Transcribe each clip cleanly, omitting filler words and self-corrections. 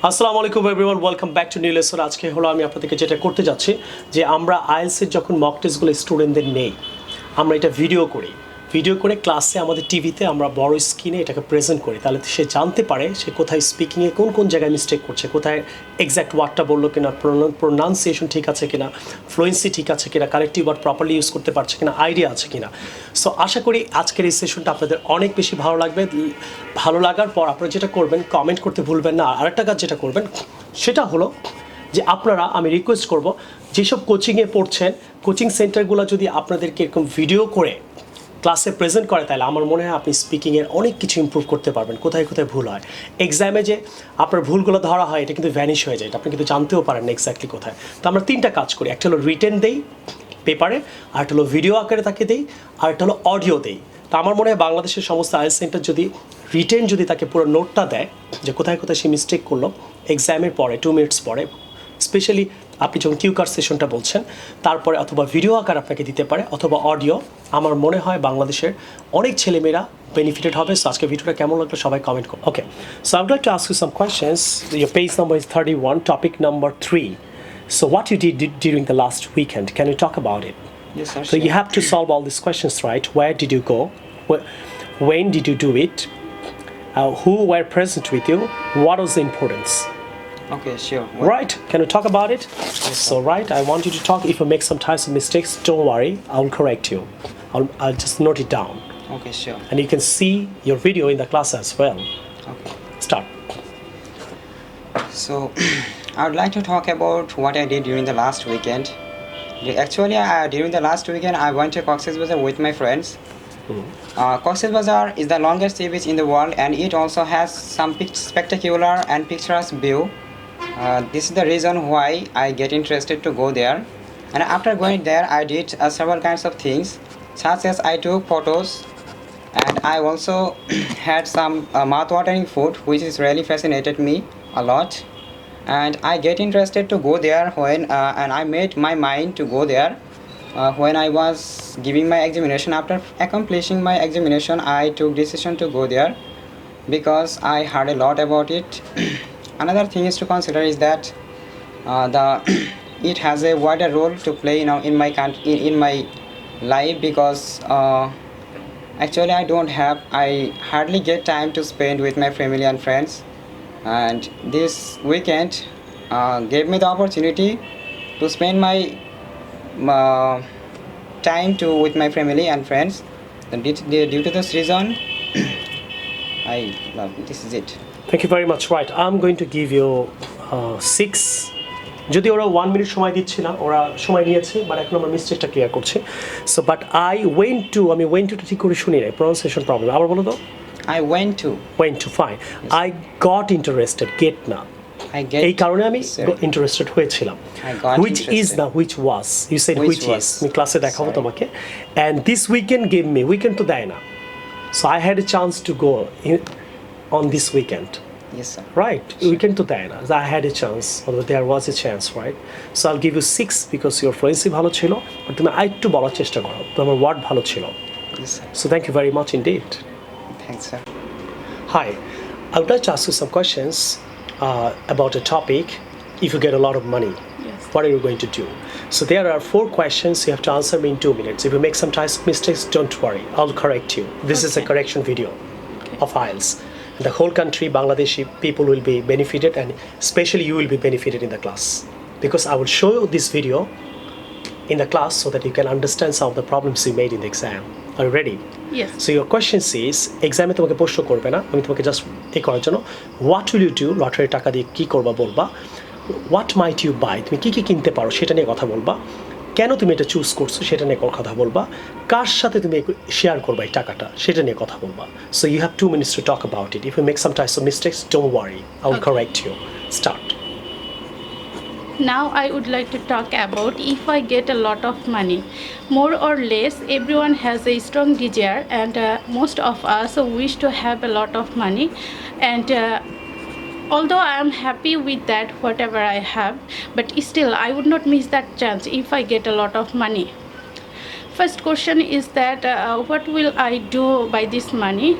আসসালামু আলাইকুম everyone, welcome back to new lesson. আজকে হলো আমি আপনাদেরকে যেটা করতে যাচ্ছি যে আমরা আইএলটিএসের যখন মক টেস্টগুলো স্টুডেন্টদের নেই, আমরা এটা ভিডিও করে ক্লাসে আমাদের টিভিতে আমরা বড় স্ক্রিনে এটাকে প্রেজেন্ট করি, তাহলে সে জানতে পারে সে কোথায় স্পিকিংয়ে কোন কোন জায়গায় মিস্টেক করছে, কোথায় এক্স্যাক্ট ওয়ার্ডটা বললো কিনা, প্রোনাউন্সিয়েশন ঠিক আছে কিনা, ফ্লুয়েন্সি ঠিক আছে কিনা, কারেক্টিভ ওয়ার্ড প্রপারলি ইউজ করতে পারছে কিনা, আইডিয়া আছে কিনা। সো আশা করি আজকের এই সেশনটা আপনাদের অনেক বেশি ভালো লাগবে। ভালো লাগার পর আপনারা যেটা করবেন, কমেন্ট করতে ভুলবেন না। আরেকটা কাজ যেটা করবেন সেটা হলো যে আপনারা, আমি রিকোয়েস্ট করব, যেসব কোচিংয়ে পড়ছেন কোচিং সেন্টারগুলো যদি আপনাদেরকে এরকম ভিডিও করে ক্লাসে প্রেজেন্ট করে, তাহলে আমার মনে হয় আপনি স্পিকিংয়ের অনেক কিছু ইমপ্রুভ করতে পারবেন। কোথায় কোথায় ভুল হয়, এক্সামে যে আপনার ভুলগুলো ধরা হয় এটা কিন্তু ভ্যানিশ হয়ে যায়, এটা আপনি কিন্তু জানতেও পারেন না এক্স্যাক্টলি কোথায়। তো আমরা তিনটা কাজ করি, একটা হলো রিটেন দেই পেপারে, আরেকটা হলো ভিডিও আকারে তাকে দেই, আরেকটা হলো অডিও দেই। তো আমার মনে হয় বাংলাদেশের সমস্ত আইএলটিএস সেন্টার যদি রিটেন যদি তাকে পুরো নোটটা দেয় যে কোথায় কোথায় সে মিস্টেক করলো এক্সামের পরে 2 মিনিটস পরে, স্পেশালি আপনি যখন কিউ কার্ড সেশনটা বলছেন তারপরে, অথবা ভিডিও আকার আপনাকে দিতে পারে অথবা অডিও, আমার মনে হয় বাংলাদেশের অনেক ছেলেমেয়েরা বেনিফিটেড হবে। সো আজকে ভিডিওটা কেমন লাগলো সবাই কমেন্ট করুন। Okay, so I would like to ask you some questions. Your page number is 31, topic number 3. So what you did during the last weekend, can you talk about it? Yes, sir. So you have to solve all these questions, right? Where did you go? When did you do it? Who were present with you? What was the importance? Okay, sure. Right? Can we talk about it? Yes, So right, I want you to talk. If you make some types of mistakes, don't worry, I'll correct you. I'll just note it down. Okay, sure. And you can see your video in the class as well. Okay. Start. So, I would like to talk about what I did during the last weekend. Actually, during the last weekend, I went to Cox's Bazar with my friends. Cox's Bazar is the longest sea beach in the world, and it also has some spectacular and picturesque view. This is the reason why I get interested to go there. And after going there, I did several kinds of things, such as I took photos, and I also had some mouth-watering food, which is really fascinated me a lot. And I get interested to go there when and I made my mind to go there when I was giving my examination. After accomplishing my examination, I took decision to go there because I heard a lot about it. Another thing is to consider is that it has a wider role to play now in my in my life, because actually I hardly get time to spend with my family and friends. And this weekend gave me the opportunity to spend my time with my family and friends. And due to this reason, I love it. This is it. Thank you very much. Right, I'm going to give you 6. যদি ওরা 1 minute সময় দিচ্ছে না, ওরা সময় নিয়েছে, but এখন আমরা মিস্টেকটা ক্লিয়ার করছি। সো বাট আমি ওয়েন্ট টু ঠিক করে শুনি নাই, প্রনাউন্সিয়েশন প্রবলেম, আবার বলো তো। I went to fine. I got interested, get না, এই কারণে আমি ইন্টারেস্টেড হয়েছিলাম। হুইচ ইজ না, which was, you said which is, আমি ক্লাসে দেখাবো তোমাকে। And this weekend gave me, weekend তো দেয় না, so I had a chance to go on this weekend. Yes, sir. Right, weekend to দেয় না, I had a chance, or there was a chance, right? So I'll give you 6 because your fluency ভালো ছিল, but তুমি আরেকটু বলার চেষ্টা করো, তোমার ওয়ার্ড ভালো ছিল। Yes, sir. So thank you very much indeed. Thanks, sir. Hi, I would like to ask you some questions about a topic. If you get a lot of money, Yes. what are you going to do? So there are 4 questions, you have to answer me in 2 minutes. If you make some types of mistakes, don't worry, I'll correct you. This is a Okay. correction video of IELTS. The whole country, Bangladeshi people will be benefited, and especially you will be benefited in the class, because I will show you this video in the class so that you can understand some of the problems you made in the exam. Are you ready? Yes. So your question says, exam-এ তোমাকে প্রশ্ন করবে না, আমি তোমাকে just করার জন্য, what will you do, lottery টাকা দিয়ে কী করবা বলবা, what might you buy, তুমি কী কী কিনতে পারো সেটা নিয়ে কথা বলবা, কেন তুমি এটা চুজ করছো সেটা নিয়ে কথা বলবা, কার সাথে তুমি শেয়ার করবা এই টাকাটা সেটা নিয়ে কথা বলবা। So you have 2 minutes to talk about it. If you make some types of mistakes, don't worry, I will correct you. Start. Now I would like to talk about if I get a lot of money. More or less, everyone has a strong desire, and most of us wish to have a lot of money. And although I am happy with that, whatever I have, but still I would not miss that chance if I get a lot of money. First question is that what will I do by this money?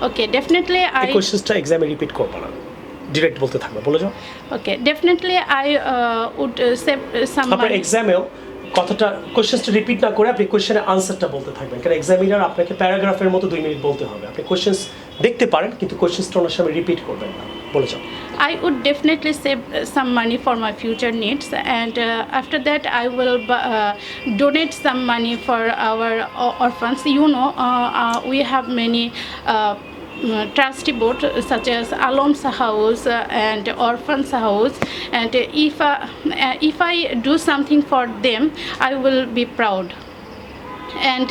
Okay, definitely এই কোশ্চেনটা এক্সামে repeat করবা না, direct বলতে থাকবে, বলে যাও। Okay, definitely I would save some আপনার money. এক্সামেও কথাটা কোশ্চেনটা রিপিট না করে আপনি কোশ্চেনের আনসারটা বলতে থাকবেন, কারণ এক্সামিনার আপনাকে প্যারাগ্রাফের মতো 2 মিনিট বলতে হবে। আপনি কোশ্চেন্স দেখতে পারেন কিন্তু কোশ্চেন্সটা ওনার সামনে রিপিট করবেন না, বলে যাও। I would definitely save some money for my future needs, and after that I will donate some money for our orphans. You know, we have many trustee board such as Alom's House and Orphans House, and if I do something for them, I will be proud. And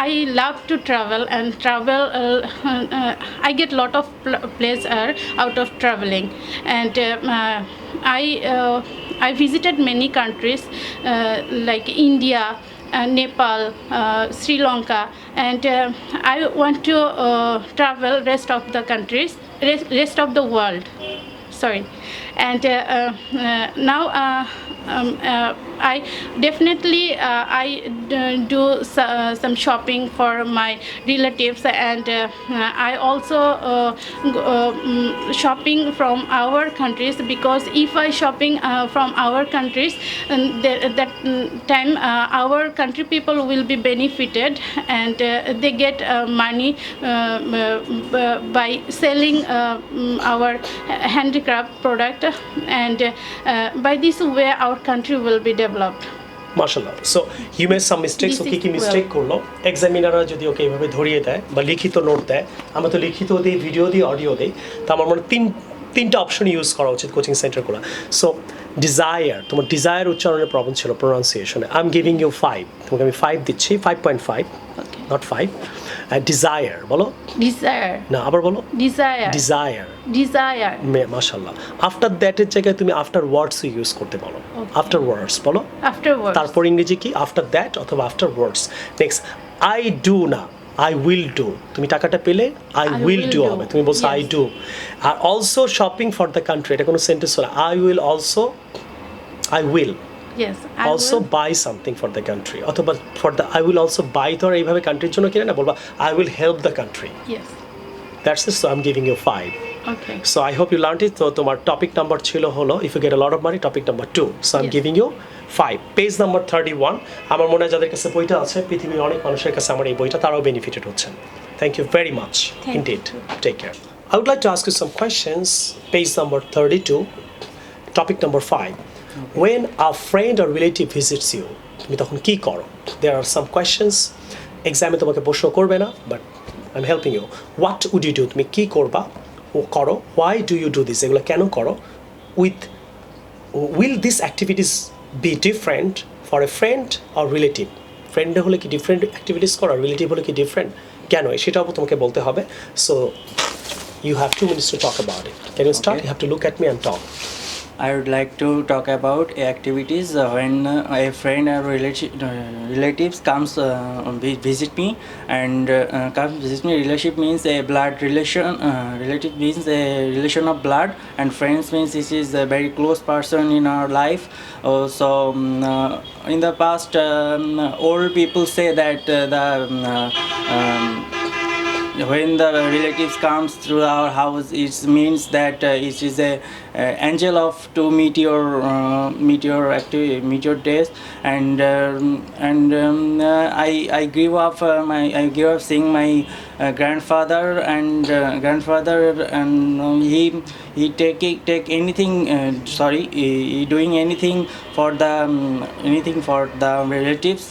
I love to travel, and I get lot of pleasure out of traveling, and I visited many countries like India, Nepal, Sri Lanka, and I want to travel rest of the countries, rest of the world. Sorry, and now I definitely do some shopping for my relatives, and I also shopping from our countries, because if I shopping from our countries, that time our country people will be benefited, and they get money by selling our handicraft product, and by this way our country will be developed. মাশাআল্লাহ। So you made some mistakes. ও This কি কি is mistake করলো, এক্সামিনাররা যদি ওকে এইভাবে ধরিয়ে দেয় বা লিখিত নোট দেয়, আমরা তো লিখিত দিই, ভিডিও দিই, অডিও দিই, তো আমার মনে তিনটা অপশন ইউজ করা উচিত কোচিং সেন্টারগুলো। সো ডিজায়ার, তোমার ডিজায়ার উচ্চারণের প্রবলেম ছিল, প্রোনাউন্সিয়েশনে। আই এম গিভিং ইউ 5, তোমাকে আমি 5 দিচ্ছি, 5.5, Okay. নট 5। ডিজায়ার বলো Desire. না, আবার বলো। Desire. Desire, Desire. মাশাআল্লাহ। আফটার দ্যাটের জায়গায় তুমি আফটার ওয়ার্ডস ইউজ করতে বলো, আফটার ওয়ার্ডস বলো। Afterwards. তারপর ইংরেজি কি, আফটার দ্যাট অথবা afterwards. Next, I do না, আই উইল ডু। তুমি টাকাটা পেলে আই উইল ডু হবে, তুমি বলছো আই Yes. ডু। আর also shopping for the country, এটা কোনো সেন্টেন্স হলো। I will also, I will Yes. I also will. Buy something for the country, অথবা for the I will also buy, ধর এইভাবে কান্ট্রির জন্য কিনে না, বলবা I will help the country. Yes. That's it. So I am giving you 5. Okay. So I hope you learned it. So তোমার topic number ছিল হলো if you get a lot of money, topic number 2. So I'm Yes. giving you 5. Page number 31. আমার মনে হয় যাদের কাছে বইটা আছে, পৃথিবীর অনেক মানুষের কাছে আমার এই বইটা, তারাও বেনিফিটেড হচ্ছেন। Thank you very much indeed. Take care. I would like to ask you some questions. Page number 32. Topic number 5. When a friend or relative visits you, তুমি তখন কি করো? There are some questions. এক্সামে তোমাকে প্রশ্ন করবে না, but I'm helping you. What would you do? তুমি কি করবা ও করো? Why do you do this? এগুলো কেন করো? Will these activities be different for a friend or relative? Friend হলে কি ডিফারেন্ট অ্যাক্টিভিটিস করো, রিলেটিভ হলে কি ডিফারেন্ট, কেন সেটাও তোমাকে বলতে হবে। So you have 2 minutes to talk about it. Can you start? Okay. You have to look at me and talk. I would like to talk about activities when a friend or relatives comes visit me, and comes visit me. Relationship means a blood relation. Relative means a relation of blood, and friends means this is a very close person in our life. In the past, old people say that when the relatives comes through our house, it means that it is a angel of to meet your days, and I grew up seeing my grandfather, and he take anything, he doing anything for the relatives.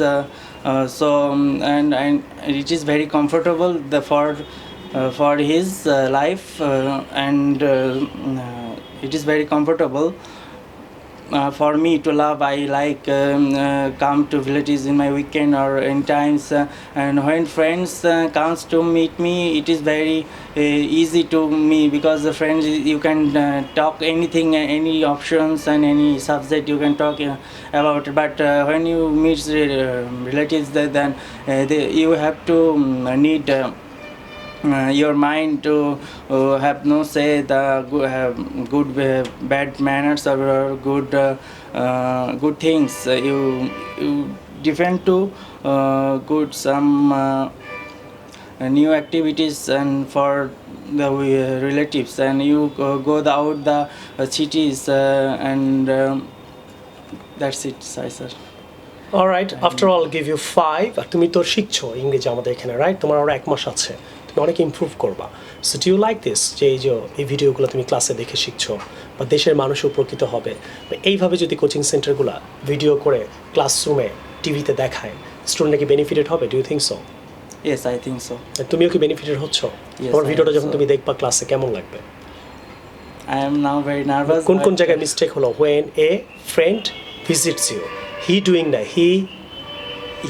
And it is very comfortable for his life, and it is very comfortable for me to love. I like come to villages in my weekend or in times, and when friends comes to meet me, it is very easy to me, because the friends, you can talk anything, any options and any subject you can talk about. But when you meet relatives, then you have to need your mind to have no say the good bad manners or good things. You defend to good some new activities, and for relatives, and you go out the cities, and that's it, sir. Alright after all give you 5 আর তুমি তো শিখছো ইংরেজি আমাদের এখানে right তোমার আরও 1 মাস আছে তুমি অনেক ইমপ্রুভ করবা so do you like this যে এই ভিডিওগুলো তুমি ক্লাসে দেখে শিখছো বা দেশের মানুষ উপকৃত হবে এইভাবে যদি কোচিং সেন্টারগুলো ভিডিও করে ক্লাসরুমে টিভিতে দেখায় স্টুডেন্টরা কি বেনিফিটেড হবে do you think so? Yes, I think so. তুমিও কি বেনিফিটেড হচ্ছ? Yes, তোমার I ভিডিওটা am যখন so. তুমি দেখবা ক্লাসে কেমন লাগবে? I am now very nervous. কোন but, জায়গায় মিস্টেক হলো? when a friend visits you, he doing না, he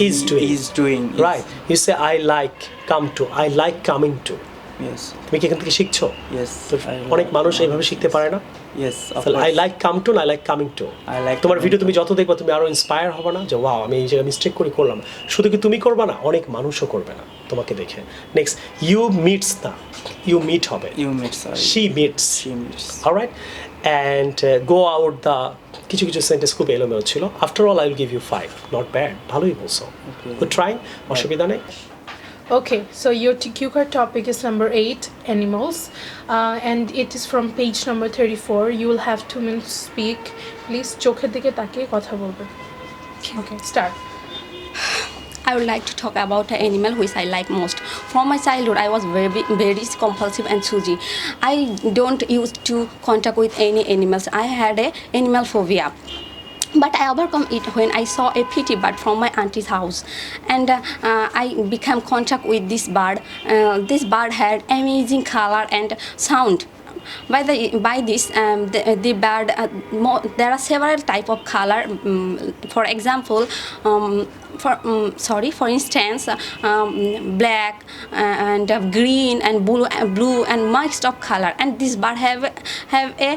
is doing. Is doing. Yes. Right. You say I like come to, I like coming to. Yes. তুমি কি এখান থেকে শিখছো? Yes. তো অনেক মানুষ এইভাবে শিখতে পারে না? Yes. Of তাহলে course. I like come to, I like coming to. I like তোমার coming ভিডিও to. তুমি যত দেখবা তুমি আরো ইন্সপায়ার হবে না যে ওয়াও আমি এই জায়গায় মিস্টেক করলাম। শুধু কি তুমি করবা না, অনেক মানুষও করবে না তোমাকে দেখে। নেক্সট ইউ মিটস না, ইউ মিট হবে। You meet, sorry. She meets. She meets. Alright and go out the কিছু সেন্টেন্স খুব এলোমেলো ছিল। After all I will give you 5, not bad, ভালোই বলছো। গুড ট্রাই, অসুবিধা নেই। Okay, so your cue card topic is number 8, animals, and it is from page number 34. You will have 2 minutes to speak. Please, চোখের দিকে তাকিয়ে কথা বলবেন. Okay, start. I would like to talk about an animal which I like most. From my childhood, I was very compulsive and choosy. I don't used to contact with any animals. I had a animal phobia. But I overcome it when I saw a pretty bird from my auntie's house, and I became contact with this bird. This bird had amazing color and sound. By this the bird there are several type of color. For example, for instance, black and green and blue and mixed of color. And this bird have a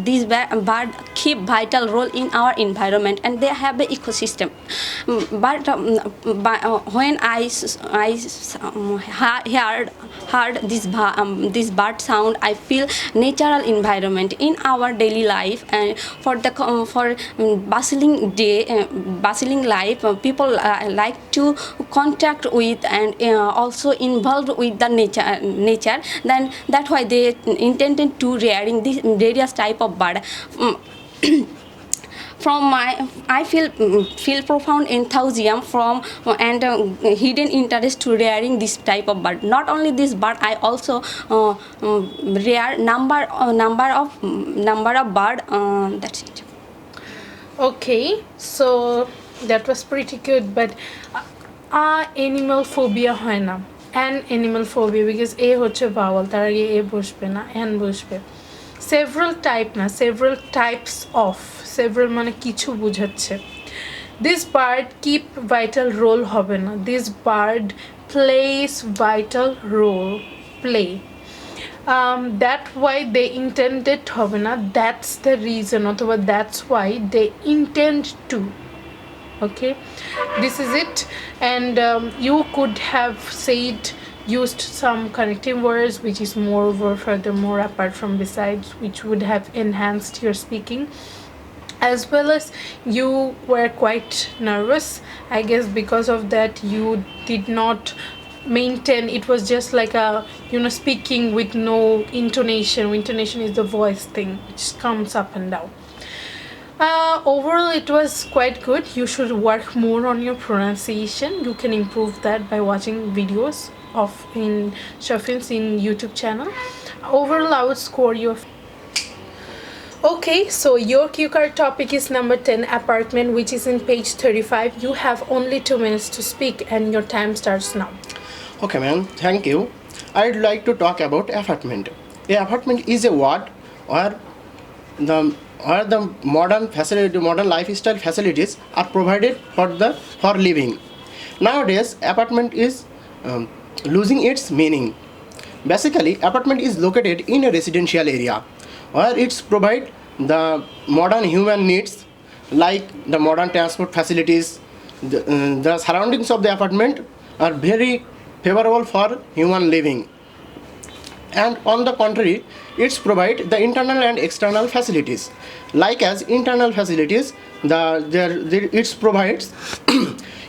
this bird keep vital role in our environment, and they have the ecosystem. But when I heard this bird sound, I feel natural environment in our daily life. And for bustling life, people like to contact with and also involved with the nature. Then that's why they intended to rearing this various type of bird. I feel profound enthusiasm from and hidden interest to rearing this type of bird. Not only this bird, I also rear number of bird. That's it. Okay, so that was pretty good, but animal phobia হয় না, an animal phobia, because a হচ্ছে vowel, তার আগে a বসবে না, an বসবে। several type না, several types of, several মানে কিছু বোঝাচ্ছে। this bird keep vital role হবে না, this bird plays vital role, play. That why they intended হবে না, that's the reason, অথবা that's why they intend to. Okay, this is it. And you could have used some connecting words, which is moreover, furthermore, apart from besides, which would have enhanced your speaking. As well as you were quite nervous, I guess because of that you did not maintain, it was just like a speaking with no intonation. Intonation is the voice thing which comes up and down. Overall it was quite good. You should work more on your pronunciation. You can improve that by watching videos of in Shafin's in YouTube channel. Overall I would score you Okay, so your cue card topic is number 10, apartment, which is in page 35. You have only 2 minutes to speak and your time starts now. Okay, ma'am. Thank you. I'd like to talk about apartment. A apartment is a ward where the modern lifestyle facilities are provided for living. Nowadays, apartment is losing its meaning. Basically, apartment is located in a residential area where it's provide the modern human needs like the modern transport facilities. The surroundings of the apartment are very favorable for human living. And on the contrary, it's provide the internal and external facilities. Like as internal facilities, it's provides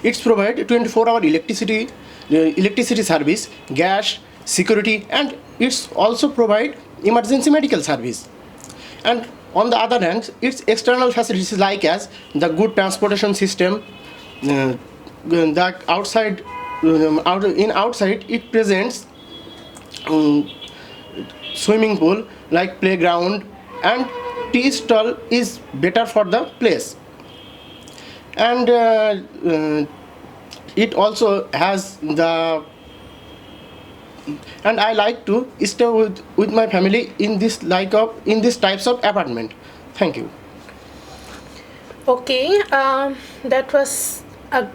24-hour electricity service, gas, security, and it's also provide emergency medical service. And on the other hand, its external facilities like as the good transportation system, that outside outside it presents swimming pool like playground, and tea stall is better for the place. And it also has the, and I like to stay with my family in this types of apartment. Thank you. Okay, that was a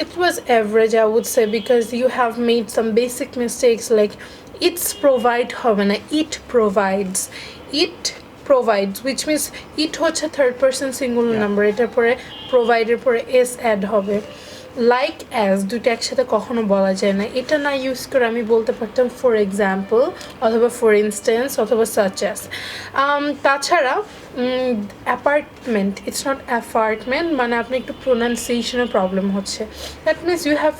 it was average, I would say, because you have made some basic mistakes like it's provide হবে না, it provides, which means it হচ্ছে third person singular number, এটার পরে প্রোভাইডের পরে S add হবে। Like as দুটো একসাথে কখনো বলা যায় না, এটা না ইউজ করে আমি বলতে পারতাম ফর এক্সাম্পল অথবা ফর ইনস্ট্যান্স অথবা সাচ অ্যাজ। তাছাড়া অ্যাপার্টমেন্ট, ইটস নট অ্যাপার্টমেন্ট, মানে আপনি একটু প্রোনাউন্সিয়েশনের প্রবলেম হচ্ছে, that means you have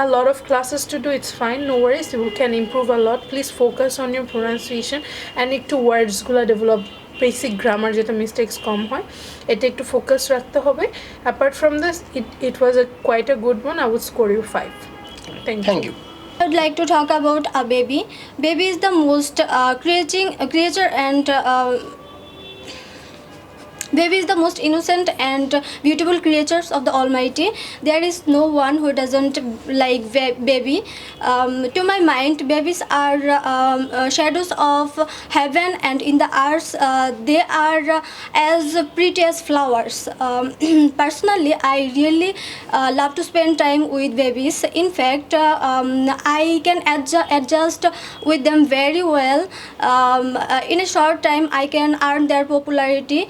a lot of classes to do, it's fine, no worries, you can improve a lot. Please focus on your pronunciation and একটু ওয়ার্ডসগুলো develop, basic grammar যেটা mistakes কম হয় এটা একটু ফোকাস রাখতে হবে। Apart from this it was a quite a good one, I would score you 5. Thank you. I would like to talk about a baby. Baby is the most creature and baby is the most innocent and beautiful creatures of the Almighty. There is no one who doesn't like baby. To my mind, babies are shadows of heaven, and in the earth they are as pretty as flowers. Personally, I really love to spend time with babies. In fact, I can adjust with them very well. In a short time, I can earn their popularity.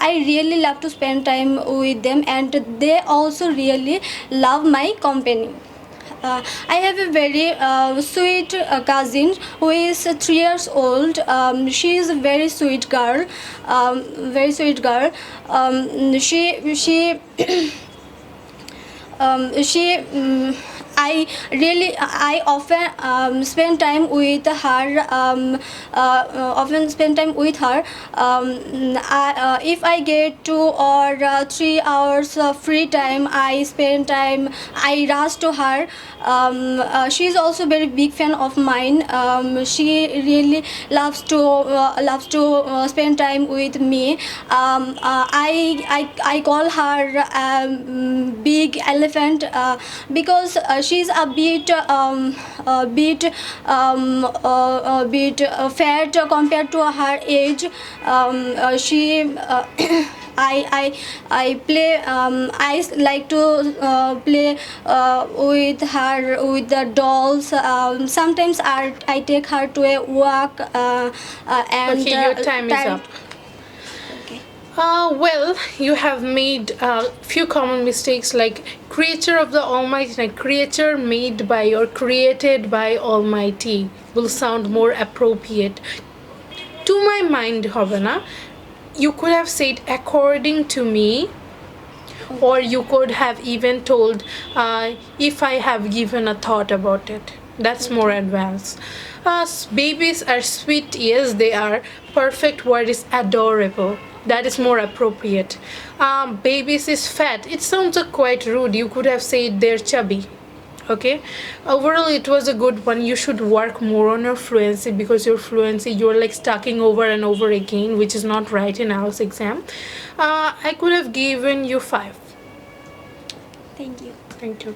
I really love to spend time with them, and they also really love my company. I have a very sweet cousin who is 3 years old. She is a very sweet girl, very sweet girl. She I often spend time with her. If I get 2 or 3 hours free time, I spend time. I rush to her. She is also very big fan of mine. She really loves to spend time with me. I call her big elephant because she's a bit fat compared to her age. I play. I like to play with her, with the dolls. Sometimes I take her to a walk. And okay, your time is up. Well, you have made a few common mistakes like creature of the Almighty, like creature made by or created by Almighty will sound more appropriate. To my mind, Havana, you could have said according to me, or you could have even told if I have given a thought about it. That's more advanced. Babies are sweet, yes, they are. Perfect word is adorable. That is more appropriate. Babies is fat. It sounds quite rude. You could have said they're chubby. Okay. Overall, it was a good one. You should work more on your fluency, because your fluency, you're like starting over and over again, which is not right in IELTS exam. I could have given you 5. Thank you. Thank you.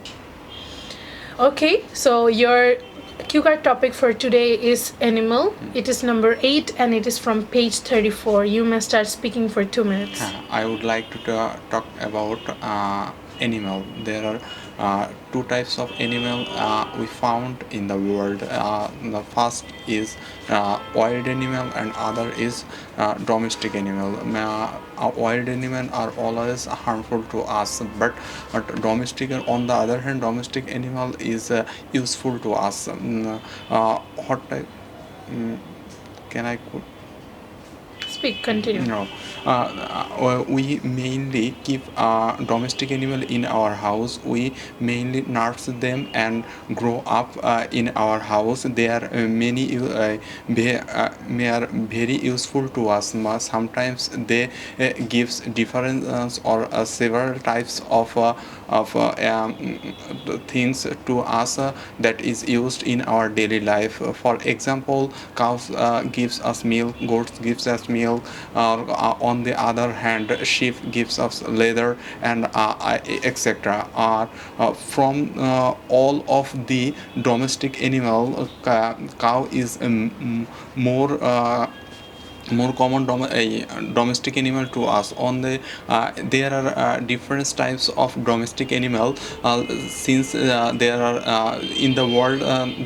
Okay, so your cue card topic for today is animal. It is number 8 and it is from page 34. You may start speaking for 2 minutes. I would like to talk about animal. There are 2 types of animal we found in the world. The first is wild animal and other is domestic animal. Wild animal are always harmful to us, but domestic, on the other hand, domestic animal is useful to us. What type? Can I speak. Continue. No. We mainly keep domestic animal in our house. We mainly nurse them and grow up in our house. They are are very useful to us. Sometimes they gives different or several types of things to us that is used in our daily life. For example, cows gives us milk, goats gives us milk, on the other hand sheep gives us leather, and etc. From all of the domestic animal, cow is more common domestic animal to us. On the there are different types of domestic animal, since there are in the world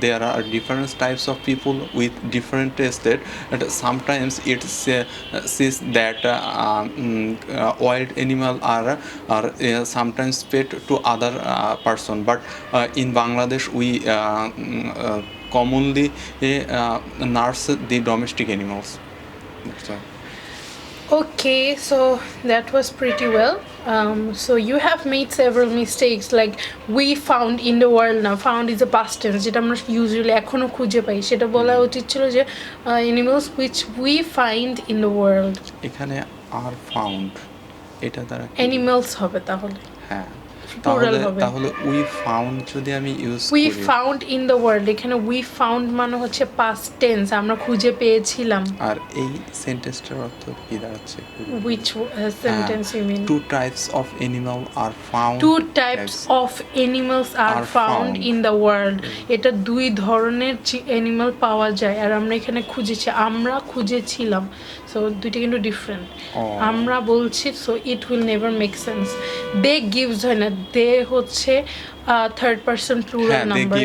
there are different types of people with different taste. And sometimes it says that wild animal are sometimes fed to other person, but in Bangladesh we commonly nurse the domestic animals. That's all. Okay, so that was pretty well. So you have made several mistakes, like we found in the world. Now found is a past tense, যেটা আমরা usually এখনো খুঁজে পাই, সেটা বলা উচিত ছিল যে animals which we find in the world. এখানে are found এটা দ্বারা Animals হবে তাহলে, হ্যাঁ, plural হবে। তাহলে we found যদি আমি ইউজ we করি, found in the world, এখানে we found মানে হচ্ছে past tense, আমরা খুঁজে পেয়েছিলাম। আর এই সেন্টেন্সটার অর্থ কি দাঁড়াচ্ছে? which sentence you mean? Two types of animal are found. Two types of animals are found in the world. এটা দুই ধরনের অ্যানিমাল পাওয়া যায়, আর আমরা এখানে খুঁজেছি, আমরা খুঁজেছিলাম, সো দুইটা কিন্তু ডিফারেন্ট। আমরা বলছি, so it will never make sense. They gives হয় না, দে হচ্ছে third person plural number,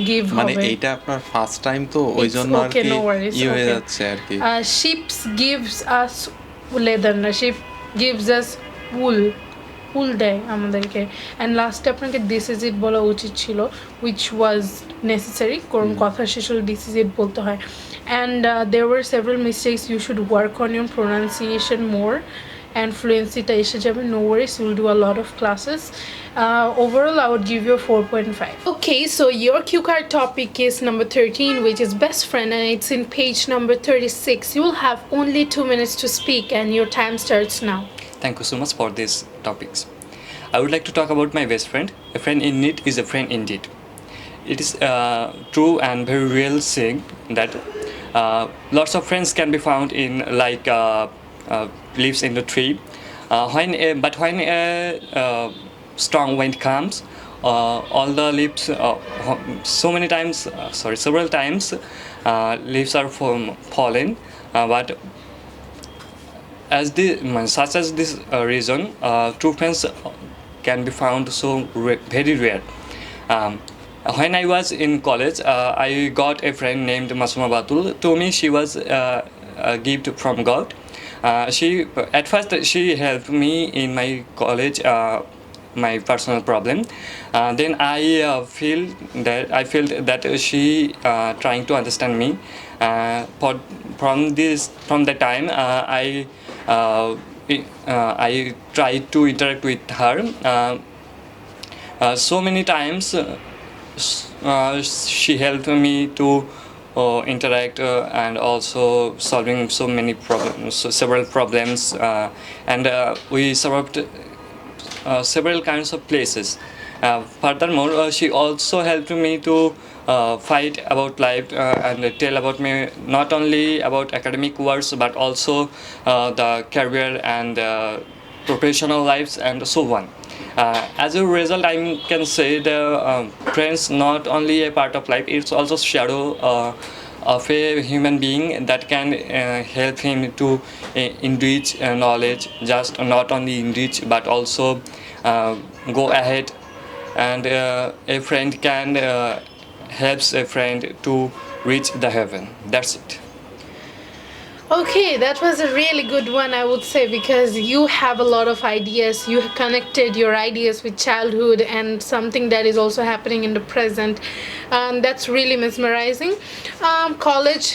give হবে। মানে এইটা আপনার ফার্স্ট টাইম তো ওই জন্য আর কি হয়ে যাচ্ছে আর কি। শিপস গিভস আস লেদার না, শিপ গিভস আস উল, উল দেয় আমাদেরকে। অ্যান্ড লাস্টে আপনাকে দিস ইজ ইট বলা উচিত ছিল, উইচ ওয়াজ নেসেসারি, কারণ কথা শেষ হলে দিস ইজ ইট বলতে হয়। And there were several mistakes, you should work on your pronunciation more, and fluency-টা এসে যাবে, no worries, you'll do a lot of classes. Overall I would give you a 4.5. Okay, so your cue card topic is number 13, which is best friend, and it's in page number 36. You will have only 2 minutes to speak and your time starts now. Thank you so much for these topics. I would like to talk about my best friend. A friend in need is a friend indeed. It is true and very real saying that lots of friends can be found in like leaves in the tree. But when a strong wind comes, all the leaves, several times, leaves are fallen. But such as this reason, true friends can be found so very rare. When I was in college, I got a friend named Masuma Batul. To me, she was a gift from God. At first she helped me in my college, my personal problem. Then I felt that she trying to understand me. From the time I tried to interact with her. So many times she helped me to interact and also solving so many problems, several problems, and we served several kinds of places. Furthermore, she also helped me to fight about life and tell about me not only about academic works but also the career and professional lives and so on. As a result, I can say the friends not only a part of life, it's also shadow of a human being that can help him to enrich knowledge, just not only enrich but also go ahead, and a friend can helps a friend to reach the heaven. That's it. Okay, that was a really good one, I would say, because you have a lot of ideas. You connected your ideas with childhood and something that is also happening in the present. That's really mesmerizing. College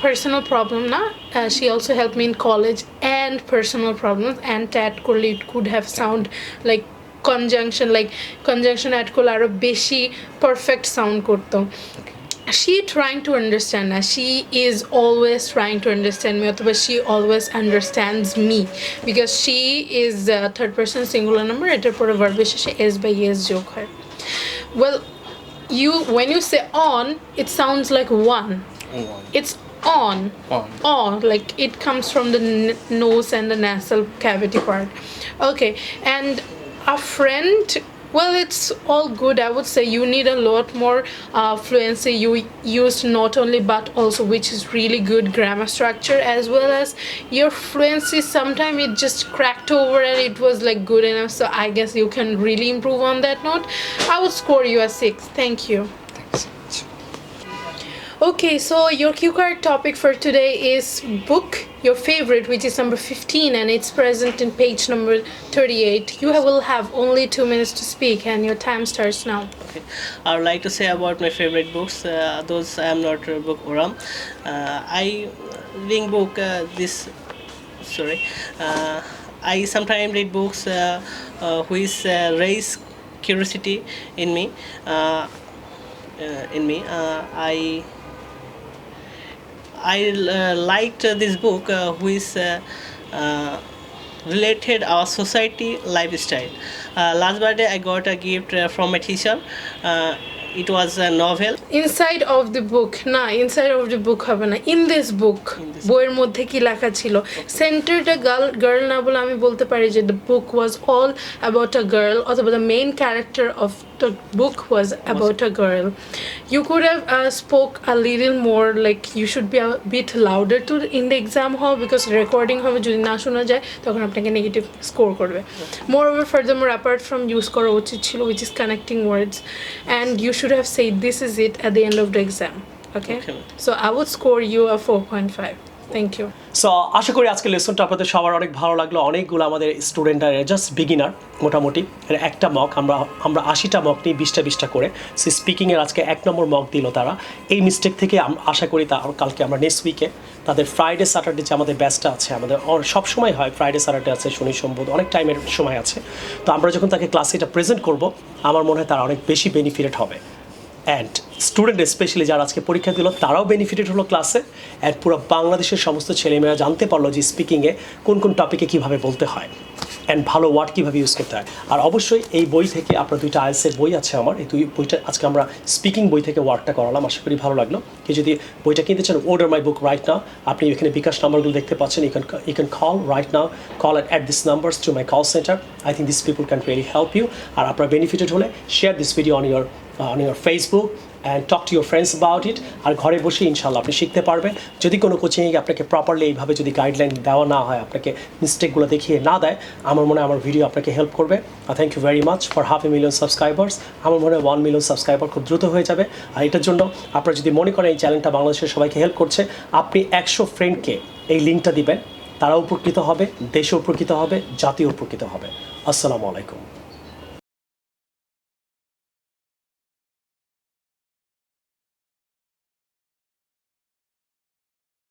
personal problem na. She also helped me in college and personal problems, and tat korle it could have sound like conjunction add korle aro beshi perfect sound korto. She trying to understand na. She is always trying to understand me, but she always understands me because she is third person singular number etar pore verb esheshe s by es jog hoy. Well, when you say on, it sounds like one. It's on, like it comes from the nose and the nasal cavity part. Okay, and a friend, well, it's all good. I would say you need a lot more fluency. You used not only but also, which is really good grammar structure, as well as your fluency. Sometimes it just cracked over and it was like good enough. So I guess you can really improve on that note. I would score you a 6. Thank you. Okay, so your cue card topic for today is book, your favorite, which is number 15, and it's present in page number 38. You will have only 2 minutes to speak, and your time starts now. Okay. I would like to say about my favorite books. Those I am not book oram. I reading book I sometimes read books which raise curiosity in me. I liked this book which related our society lifestyle. Last birthday I got a gift from my teacher. It was a novel. Inside of the book না, inside of the book হবে না, in this book বইয়ের মধ্যে কি লেখা ছিল, centered a girl না বলে আমি বলতে পারি যে the book was all about a girl, অথবা the main character of the book was about a girl. You could have spoke a little more, like you should be a bit louder to in the exam hall, because recording হবে যদি না শোনা যায় তখন আপনাকে negative score করবে. Moreover, furthermore, apart from use করা উচিত ছিল, which is connecting words, and you should have said this is it at the end of the exam. Okay? So I would score you a 4.5. Thank you. So আশা করি আজকের লেসনটা আপনাদের সবার অনেক ভালো লাগলো। অনেকগুলো আমাদের স্টুডেন্টরা জাস্ট বিগিনার মোটামুটি, একটা মক আমরা 80টা মক নিই 20টা করে। সো স্পিকিংয়ের আজকে 1 নম্বর মক দিল তারা। এই মিস্টেক থেকে আশা করি কালকে আমরা নেক্সট উইকে তাদের ফ্রাইডে স্যাটারডে যে আমাদের ব্যাচটা আছে, আমাদের সব সময় হয় ফ্রাইডে স্যাটারডে আছে, শনি সোমবার অনেক টাইমের সময় আছে। তো আমরা যখন তাকে ক্লাসে এটা প্রেজেন্ট করব, আমার মনে হয় তারা অনেক বেশি বেনিফিটেড হবে। অ্যান্ড স্টুডেন্ট স্পেশালি যারা আজকে পরীক্ষা দিল তারাও বেনিফিটেড হলো ক্লাসে। অ্যান্ড পুরো বাংলাদেশের সমস্ত ছেলেমেয়েরা জানতে পারলো যে স্পিকিংয়ে কোন টপিকে কীভাবে বলতে হয়, অ্যান্ড ভালো ওয়ার্ড কীভাবে ইউজ করতে হয়। আর অবশ্যই এই বই থেকে আপনার 2টা আইএলটিএস বই আছে আমার, এই 2 বইটা আজকে আমরা স্পিকিং বই থেকে ওয়ার্ডটা করালাম। আশা করি ভালো লাগলো। কেউ যদি বইটা কিনতে চান, অর্ডার মাই বুক রাইট নাও। আপনি এখানে বিকাশ নাম্বারগুলো দেখতে পাচ্ছেন, you can call right now, call at this numbers to my call center. I think these people can really help you. আর আপনারা বেনিফিটেড হলে share this video on your Facebook and talk to your friends about it. আর ঘরে বসে ইনশাআল্লাহ আপনি শিখতে পারবেন। যদি কোনো কোচিংয়ে আপনাকে প্রপারলি এইভাবে যদি গাইডলাইন দেওয়া না হয়, আপনাকে মিস্টেকগুলো দেখিয়ে না দেয়, আমার মনে হয় আমার ভিডিও আপনাকে হেল্প করবে। Thank you very much for 500,000 subscribers. আমার মনে হয় 1 মিলিয়ন সাবস্ক্রাইবার খুব দ্রুত হয়ে যাবে। আর এটার জন্য আপনারা যদি মনে করেন এই চ্যানেলটা বাংলাদেশের সবাইকে হেল্প করছে, আপনি 100 ফ্রেন্ডকে এই লিঙ্কটা দিবেন, তারা উপকৃত হবে, দেশে উপকৃত হবে, জাতীয় উপকৃত হবে। আসসালামু আলাইকুম।